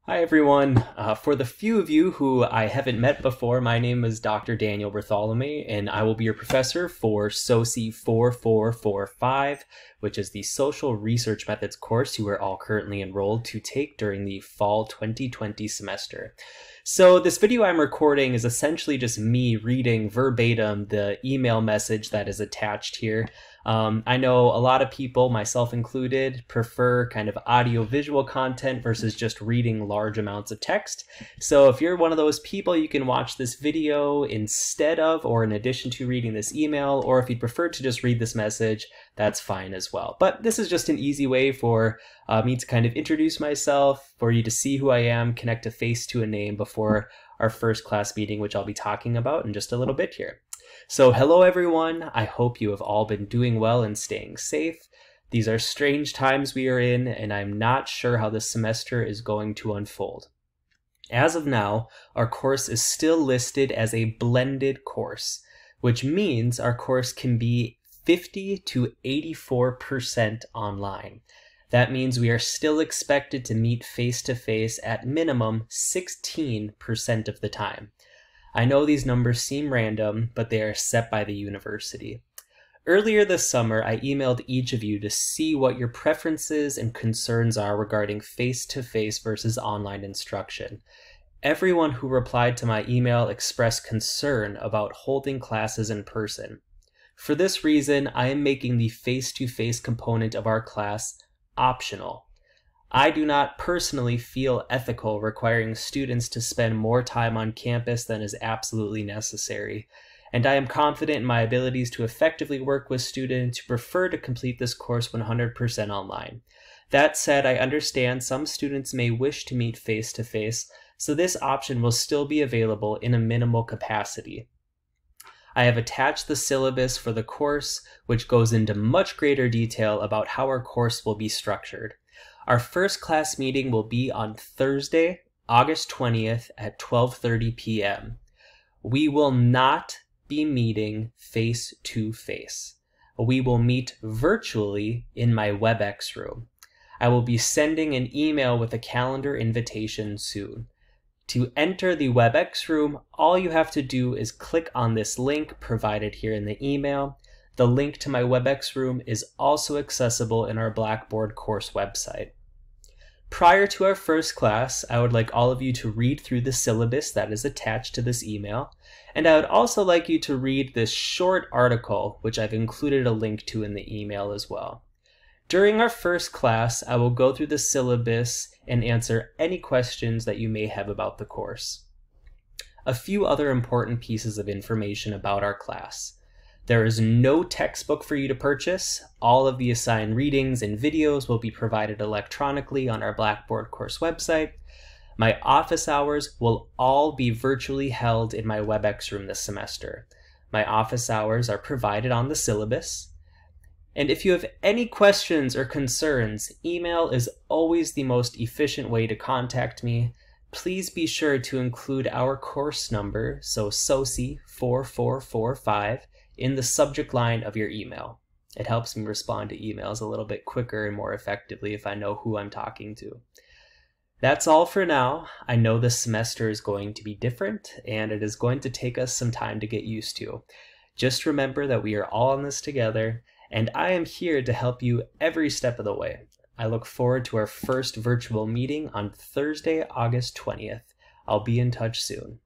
Hi everyone. For the few of you who I haven't met before, my name is Dr. Daniel Bartholomew, and I will be your professor for SOCI 4445, which is the Social Research Methods course you are all currently enrolled to take during the fall 2020 semester. So this video I'm recording is essentially just me reading verbatim the email message that is attached here. I know a lot of people, myself included, prefer kind of audio-visual content versus just reading large amounts of text. So if you're one of those people, you can watch this video instead of or in addition to reading this email, or if you'd prefer to just read this message, that's fine as well. But this is just an easy way for me to kind of introduce myself, for you to see who I am, connect a face to a name before our first class meeting, which I'll be talking about in just a little bit here. So hello everyone, I hope you have all been doing well and staying safe. These are strange times we are in, and I'm not sure how this semester is going to unfold. As of now, our course is still listed as a blended course, which means our course can be 50 to 84% online. That means we are still expected to meet face-to-face at minimum 16% of the time. I know these numbers seem random, but they are set by the university. Earlier this summer, I emailed each of you to see what your preferences and concerns are regarding face-to-face versus online instruction. Everyone who replied to my email expressed concern about holding classes in person. For this reason, I am making the face-to-face component of our class optional. I do not personally feel ethical requiring students to spend more time on campus than is absolutely necessary, and I am confident in my abilities to effectively work with students who prefer to complete this course 100% online. That said, I understand some students may wish to meet face-to-face, so this option will still be available in a minimal capacity. I have attached the syllabus for the course, which goes into much greater detail about how our course will be structured. Our first class meeting will be on Thursday, August 20th at 12:30 p.m. We will not be meeting face-to-face. We will meet virtually in my WebEx room. I will be sending an email with a calendar invitation soon. To enter the WebEx room, all you have to do is click on this link provided here in the email. The link to my WebEx room is also accessible in our Blackboard course website. Prior to our first class, I would like all of you to read through the syllabus that is attached to this email, and I would also like you to read this short article, which I've included a link to in the email as well. During our first class, I will go through the syllabus and answer any questions that you may have about the course. A few other important pieces of information about our class. There is no textbook for you to purchase. All of the assigned readings and videos will be provided electronically on our Blackboard course website. My office hours will all be virtually held in my WebEx room this semester. My office hours are provided on the syllabus. And if you have any questions or concerns, email is always the most efficient way to contact me. Please be sure to include our course number, so SOCI 4445, in the subject line of your email. It helps me respond to emails a little bit quicker and more effectively if I know who I'm talking to. That's all for now. I know this semester is going to be different, and it is going to take us some time to get used to. Just remember that we are all in this together, and I am here to help you every step of the way. I look forward to our first virtual meeting on Thursday, August 20th. I'll be in touch soon.